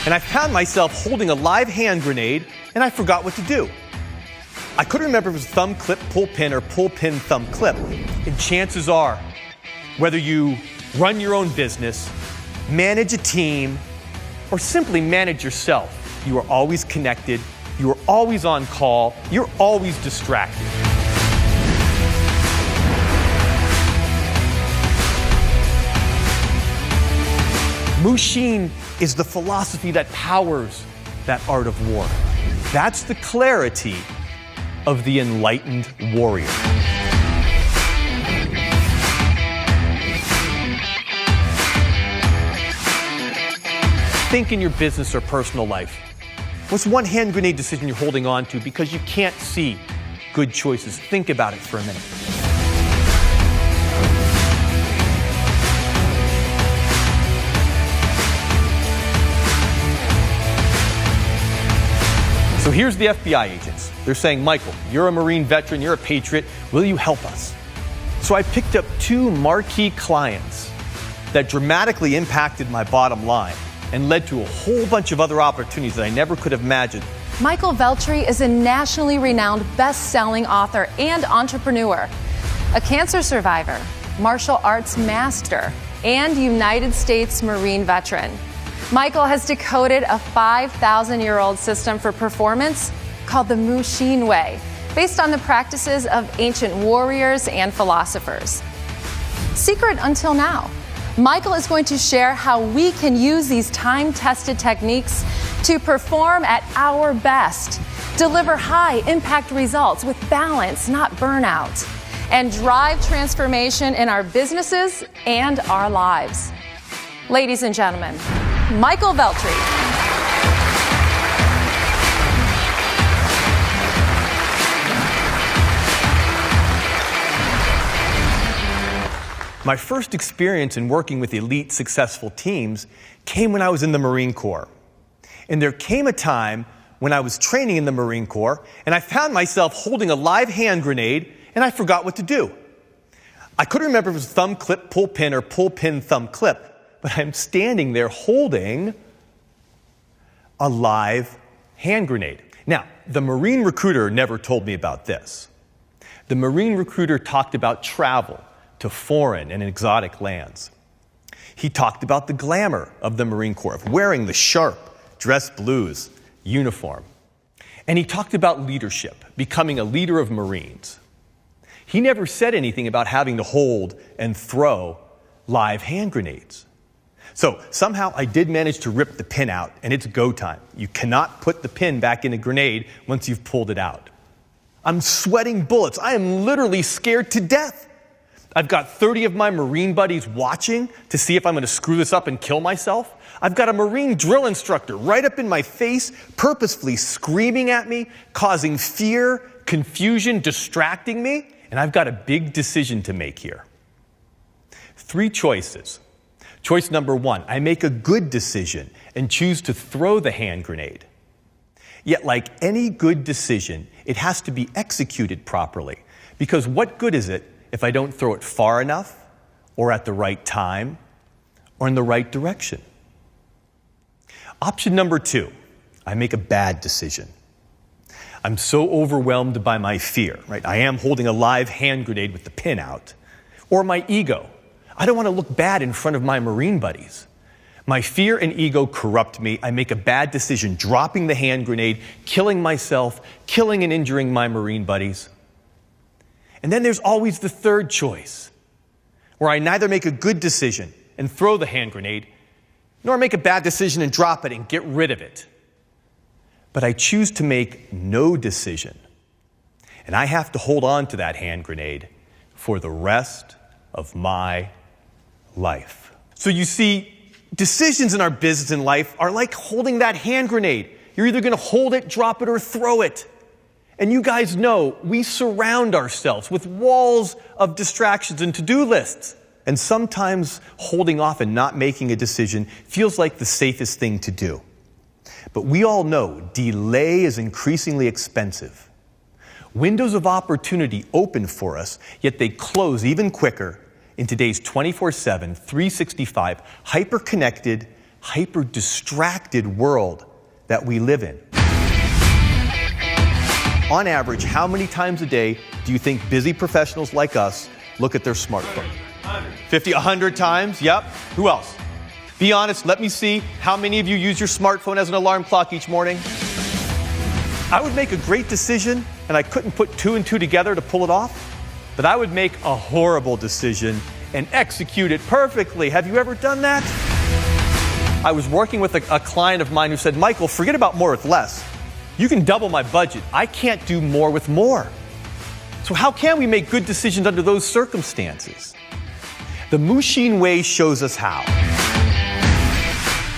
and I found myself holding a live hand grenade, and I forgot what to do. I couldn't remember if it was thumb clip, pull pin, or pull pin, thumb clip. And chances are, whether you run your own business, manage a team, or simply manage yourself, you are always connected, you are always on call, you're always distracted. Mushin is the philosophy that powers that art of war. That's the clarity of the enlightened warrior. Think in your business or personal life. What's one hand grenade decision you're holding on to because you can't see good choices? Think about it for a minute. So here's the FBI agents. They're saying, Michael, you're a Marine veteran, you're a patriot, will you help us? So I picked up 2 marquee clients that dramatically impacted my bottom line and led to a whole bunch of other opportunities that I never could have imagined. Michael Veltri is a nationally renowned best-selling author and entrepreneur, a cancer survivor, martial arts master, and United States Marine veteran. Michael has decoded a 5,000-year-old system for performance called the Mushin Way, based on the practices of ancient warriors and philosophers. Secret until now, Michael is going to share how we can use these time-tested techniques to perform at our best, deliver high-impact results with balance, not burnout, and drive transformation in our businesses and our lives. Ladies and gentlemen, Michael Veltri. My first experience in working with elite, successful teams came when I was in the Marine Corps. And there came a time when I was training in the Marine Corps, and I found myself holding a live hand grenade, and I forgot what to do. I couldn't remember if it was thumb clip, pull pin, or pull pin, thumb clip. But I'm standing there holding a live hand grenade. Now, the Marine recruiter never told me about this. The Marine recruiter talked about travel to foreign and exotic lands. He talked about the glamour of the Marine Corps, of wearing the sharp dress blues uniform. And he talked about leadership, becoming a leader of Marines. He never said anything about having to hold and throw live hand grenades. So somehow I did manage to rip the pin out, and it's go time. You cannot put the pin back in a grenade once you've pulled it out. I'm sweating bullets. I am literally scared to death. I've got 30 of my Marine buddies watching to see if I'm going to screw this up and kill myself. I've got a Marine drill instructor right up in my face, purposefully screaming at me, causing fear, confusion, distracting me, and I've got a big decision to make here. 3 choices. Choice number 1, I make a good decision and choose to throw the hand grenade. Yet, like any good decision, it has to be executed properly. Because what good is it if I don't throw it far enough, or at the right time, or in the right direction? Option number 2, I make a bad decision. I'm so overwhelmed by my fear, right? I am holding a live hand grenade with the pin out. Or my ego. I don't want to look bad in front of my Marine buddies. My fear and ego corrupt me. I make a bad decision, dropping the hand grenade, killing myself, killing and injuring my Marine buddies. And then there's always the 3rd choice, where I neither make a good decision and throw the hand grenade, nor make a bad decision and drop it and get rid of it. But I choose to make no decision. And I have to hold on to that hand grenade for the rest of my life. So you see, decisions in our business and life are like holding that hand grenade. You're either going to hold it, drop it, or throw it. And you guys know we surround ourselves with walls of distractions and to-do lists. And sometimes holding off and not making a decision feels like the safest thing to do. But we all know delay is increasingly expensive. Windows of opportunity open for us, yet they close even quicker in today's 24/7, 365, hyper-connected, hyper-distracted world that we live in. On average, how many times a day do you think busy professionals like us look at their smartphone? 50, 100 times? Yep. Who else? Be honest, let me see how many of you use your smartphone as an alarm clock each morning. I would make a great decision, and I couldn't put two and two together to pull it off, but I would make a horrible decision and execute it perfectly. Have you ever done that? I was working with a client of mine who said, Michael, forget about more with less. You can double my budget. I can't do more with more. So how can we make good decisions under those circumstances? The Mushin way shows us how.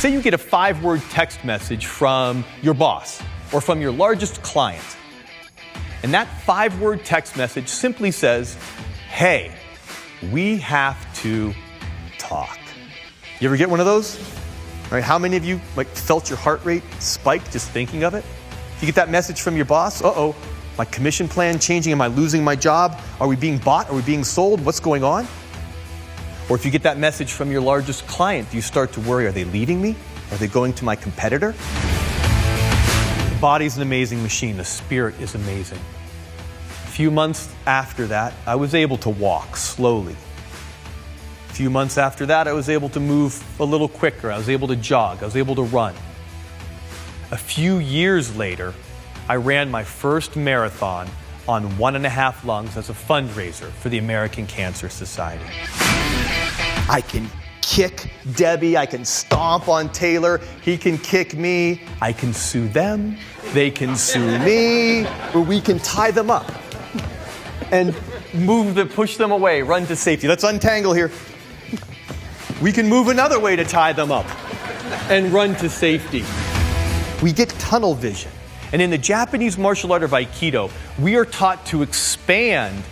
Say you get a 5-word text message from your boss or from your largest client. And that 5-word text message simply says, hey, we have to talk. You ever get one of those? All right, how many of you felt your heart rate spike just thinking of it? You get that message from your boss, uh-oh, my commission plan changing, am I losing my job? Are we being bought? Are we being sold? What's going on? Or if you get that message from your largest client, do you start to worry, are they leaving me? Are they going to my competitor? The body's an amazing machine. The spirit is amazing. A few months after that, I was able to walk slowly. A few months after that, I was able to move a little quicker. I was able to jog. I was able to run. A few years later, I ran my first marathon on 1.5 lungs as a fundraiser for the American Cancer Society. I can kick Debbie, I can stomp on Taylor, he can kick me, I can sue them, they can sue me, or we can tie them up and push them away, run to safety. Let's untangle here. We can move another way to tie them up and run to safety. We get tunnel vision. And in the Japanese martial art of Aikido, we are taught to expand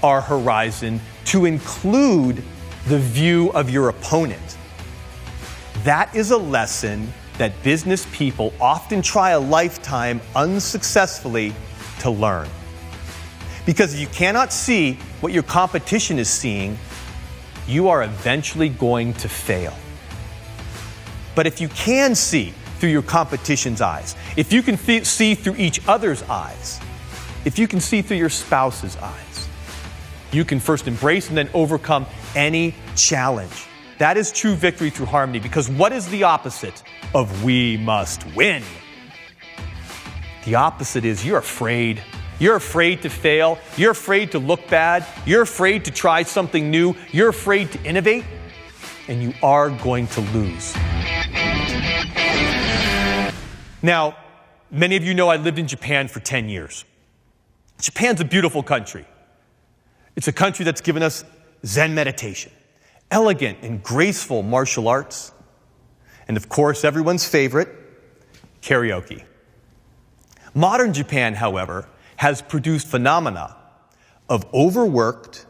our horizon to include the view of your opponent. That is a lesson that business people often try a lifetime unsuccessfully to learn. Because if you cannot see what your competition is seeing, you are eventually going to fail. But if you can see through your competition's eyes, if you can see through each other's eyes, if you can see through your spouse's eyes, you can first embrace and then overcome any challenge. That is true victory through harmony, because what is the opposite of we must win? The opposite is you're afraid. You're afraid to fail. You're afraid to look bad. You're afraid to try something new. You're afraid to innovate, and you are going to lose. Now, many of you know I lived in Japan for 10 years. Japan's a beautiful country. It's a country that's given us Zen meditation, elegant and graceful martial arts, and of course, everyone's favorite, karaoke. Modern Japan, however, has produced phenomena of overworked,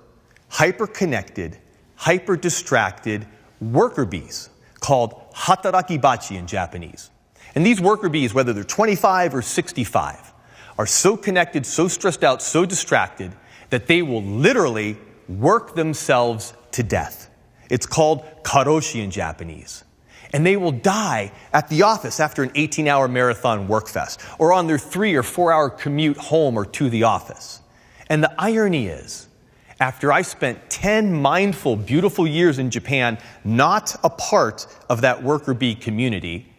hyper-connected, hyper-distracted worker bees called hatarakibachi in Japanese. And these worker bees, whether they're 25 or 65, are so connected, so stressed out, so distracted that they will literally work themselves to death. It's called karoshi in Japanese. And they will die at the office after an 18-hour marathon workfest, or on their 3 or 4-hour commute home or to the office. And the irony is, after I spent 10 mindful, beautiful years in Japan, not a part of that worker bee community,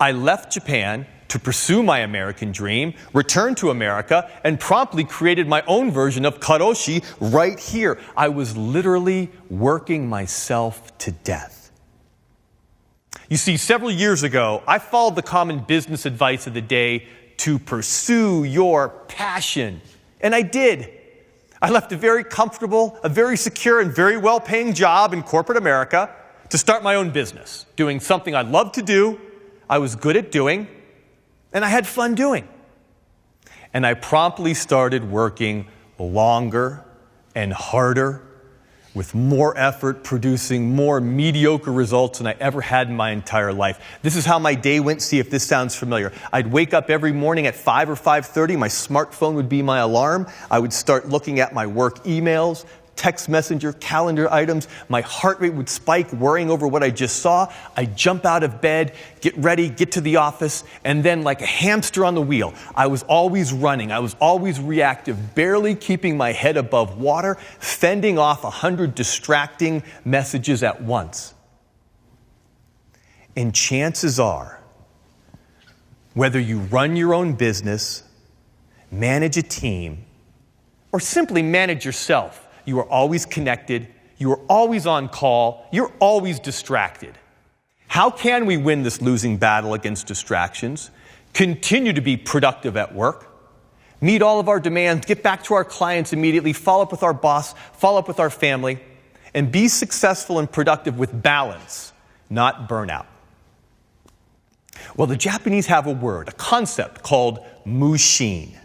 I left Japan to pursue my American dream, returned to America, and promptly created my own version of karoshi right here. I was literally working myself to death. You see, several years ago, I followed the common business advice of the day to pursue your passion. And I did. I left a very comfortable, a very secure, and very well-paying job in corporate America to start my own business, doing something I loved to do, I was good at doing, and I had fun doing. And I promptly started working longer and harder, with more effort, producing more mediocre results than I ever had in my entire life. This is how my day went. See if this sounds familiar. I'd wake up every morning at 5 or 5:30. My smartphone would be my alarm. I would start looking at my work emails, text messenger, calendar items. My heart rate would spike, worrying over what I just saw. I'd jump out of bed, get ready, get to the office, and then like a hamster on the wheel, I was always running. I was always reactive, barely keeping my head above water, fending off 100 distracting messages at once. And chances are, whether you run your own business, manage a team, or simply manage yourself, you are always connected, you are always on call, you're always distracted. How can we win this losing battle against distractions, continue to be productive at work, meet all of our demands, get back to our clients immediately, follow up with our boss, follow up with our family, and be successful and productive with balance, not burnout? Well, the Japanese have a word, a concept called mushin.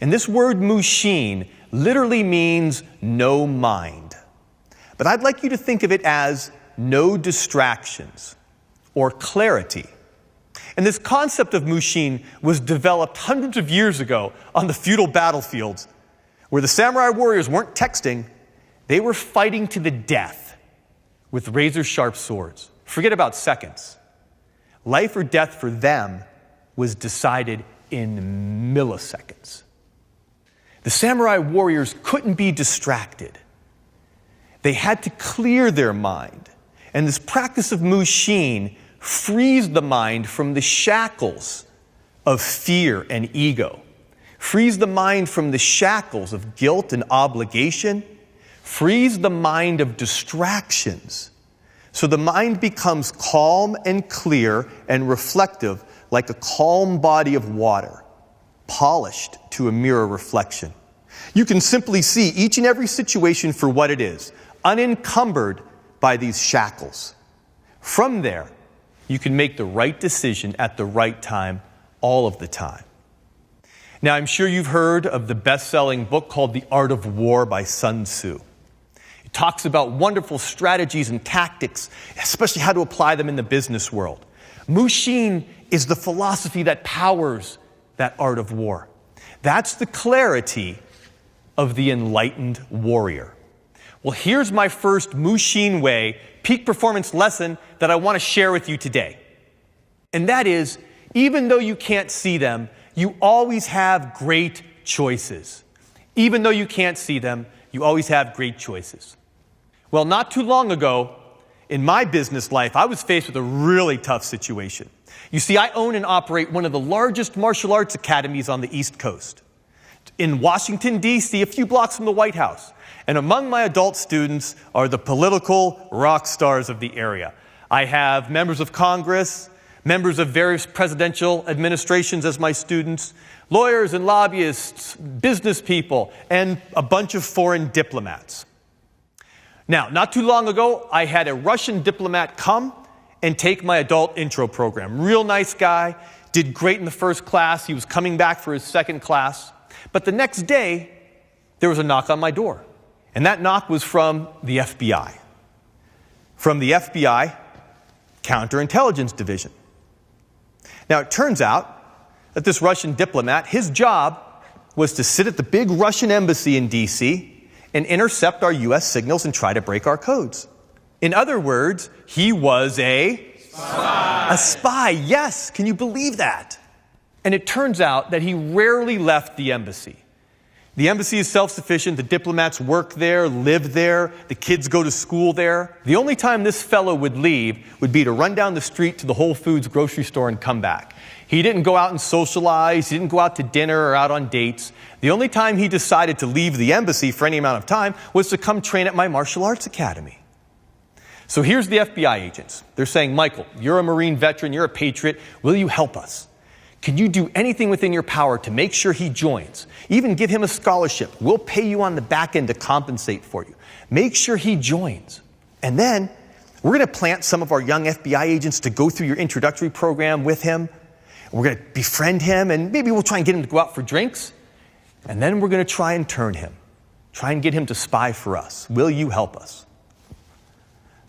And this word mushin literally means no mind. But I'd like you to think of it as no distractions or clarity. And this concept of mushin was developed hundreds of years ago on the feudal battlefields where the samurai warriors weren't texting, they were fighting to the death with razor-sharp swords. Forget about seconds. Life or death for them was decided in milliseconds. The samurai warriors couldn't be distracted. They had to clear their mind. And this practice of mushin frees the mind from the shackles of fear and ego, frees the mind from the shackles of guilt and obligation, frees the mind of distractions. So the mind becomes calm and clear and reflective like a calm body of water, polished to a mirror reflection. You can simply see each and every situation for what it is, unencumbered by these shackles. From there, you can make the right decision at the right time, all of the time. Now, I'm sure you've heard of the best-selling book called The Art of War by Sun Tzu. It talks about wonderful strategies and tactics, especially how to apply them in the business world. Mushin is the philosophy that powers that art of war. That's the clarity of the enlightened warrior. Well, here's my first Mushin Way peak performance lesson that I want to share with you today. And that is, even though you can't see them, you always have great choices. Even though you can't see them, you always have great choices. Well, not too long ago, in my business life, I was faced with a really tough situation. You see, I own and operate one of the largest martial arts academies on the East Coast, in Washington, D.C., a few blocks from the White House. And among my adult students are the political rock stars of the area. I have members of Congress, members of various presidential administrations as my students, lawyers and lobbyists, business people, and a bunch of foreign diplomats. Now, not too long ago, I had a Russian diplomat come and take my adult intro program. Real nice guy, did great in the first class. He was coming back for his second class. But the next day, there was a knock on my door. And that knock was from the FBI. From the FBI Counterintelligence Division. Now, it turns out that this Russian diplomat, his job was to sit at the big Russian embassy in D.C. and intercept our U.S. signals and try to break our codes. In other words, he was a spy. A spy, yes. Can you believe that? And it turns out that he rarely left the embassy. The embassy is self-sufficient. The diplomats work there, live there. The kids go to school there. The only time this fellow would leave would be to run down the street to the Whole Foods grocery store and come back. He didn't go out and socialize. He didn't go out to dinner or out on dates. The only time he decided to leave the embassy for any amount of time was to come train at my martial arts academy. So here's the FBI agents. They're saying, Michael, you're a Marine veteran, you're a patriot. Will you help us? Can you do anything within your power to make sure he joins? Even give him a scholarship. We'll pay you on the back end to compensate for you. Make sure he joins. And then we're going to plant some of our young FBI agents to go through your introductory program with him. We're going to befriend him, and maybe we'll try and get him to go out for drinks. And then we're going to try and turn him. Try and get him to spy for us. Will you help us?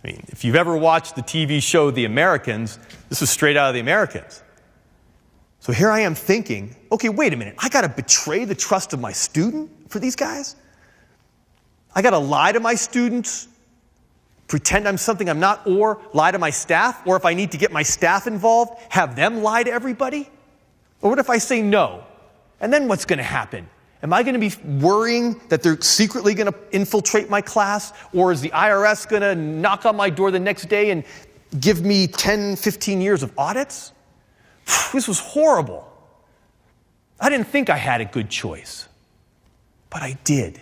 I mean, if you've ever watched the TV show The Americans, this was straight out of The Americans. So here I am thinking, okay, wait a minute. I got to betray the trust of my student for these guys? I got to lie to my students, pretend I'm something I'm not, or lie to my staff, or if I need to get my staff involved, have them lie to everybody? Or what if I say no? And then what's going to happen? Am I going to be worrying that they're secretly going to infiltrate my class? Or is the IRS going to knock on my door the next day and give me 10, 15 years of audits? This was horrible. I didn't think I had a good choice, but I did.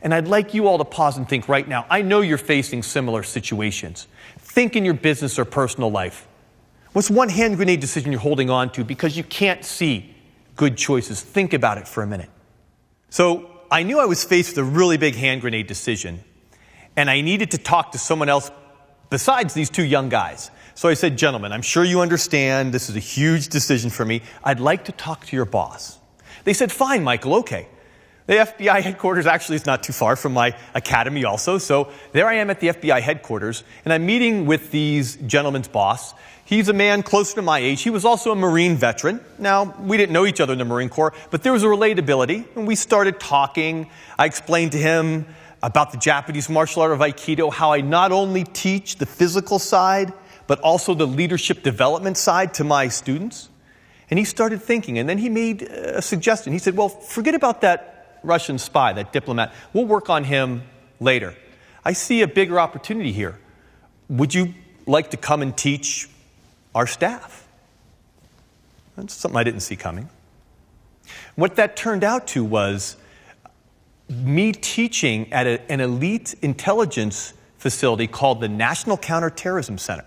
And I'd like you all to pause and think right now. I know you're facing similar situations. Think in your business or personal life. What's one hand grenade decision you're holding on to because you can't see good choices? Think about it for a minute. So I knew I was faced with a really big hand grenade decision, and I needed to talk to someone else besides these two young guys. So I said, gentlemen, I'm sure you understand this is a huge decision for me. I'd like to talk to your boss. They said, fine, Michael, okay. The FBI headquarters actually is not too far from my academy also. So there I am at the FBI headquarters, and I'm meeting with these gentlemen's boss. He's a man closer to my age. He was also a Marine veteran. Now, we didn't know each other in the Marine Corps, but there was a relatability, and we started talking. I explained to him about the Japanese martial art of Aikido, how I not only teach the physical side, but also the leadership development side to my students. And he started thinking, and then he made a suggestion. He said, well, forget about that Russian spy, that diplomat. We'll work on him later. I see a bigger opportunity here. Would you like to come and teach our staff? That's something I didn't see coming. What that turned out to was me teaching at an elite intelligence facility called the National Counterterrorism Center.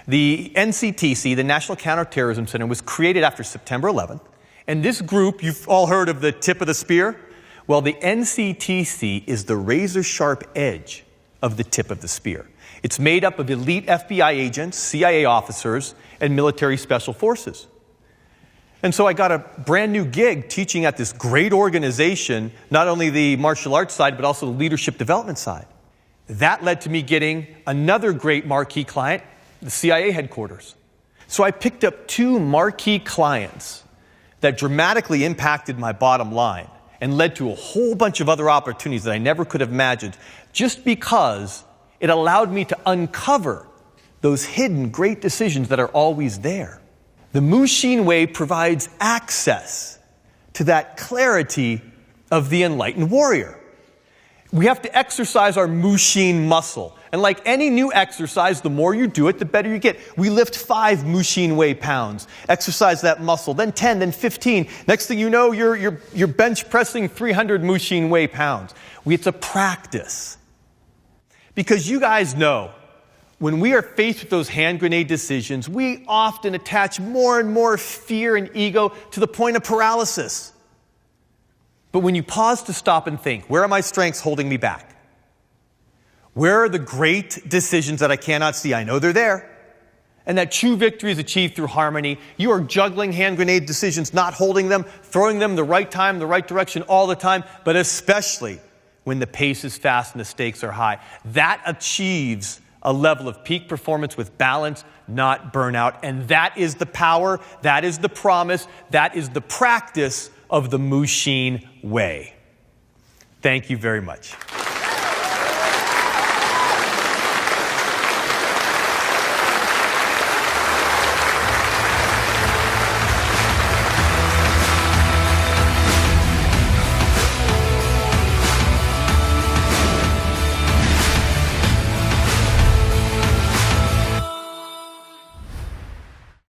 The NCTC, the National Counterterrorism Center, was created after September 11th. And this group, you've all heard of the tip of the spear? Well, the NCTC is the razor-sharp edge of the tip of the spear. It's made up of elite FBI agents, CIA officers, and military special forces. And so I got a brand new gig teaching at this great organization, not only the martial arts side, but also the leadership development side. That led to me getting another great marquee client, the CIA headquarters. So I picked up two marquee clients that dramatically impacted my bottom line and led to a whole bunch of other opportunities that I never could have imagined, just because it allowed me to uncover those hidden great decisions that are always there. The Mushin Way provides access to that clarity of the enlightened warrior. We have to exercise our Mushin muscle. And like any new exercise, the more you do it, the better you get. We lift 5 Mushin Way pounds, exercise that muscle, then 10, then 15. Next thing you know, you're bench pressing 300 Mushin Way pounds. It's a practice. Because you guys know, when we are faced with those hand grenade decisions, we often attach more and more fear and ego to the point of paralysis. But when you pause to stop and think, where are my strengths holding me back? Where are the great decisions that I cannot see? I know they're there. And that true victory is achieved through harmony. You are juggling hand grenade decisions, not holding them, throwing them the right time, the right direction all the time, but especially when the pace is fast and the stakes are high. That achieves a level of peak performance with balance, not burnout. And that is the power, that is the promise, that is the practice of the Mushin Way. Thank you very much.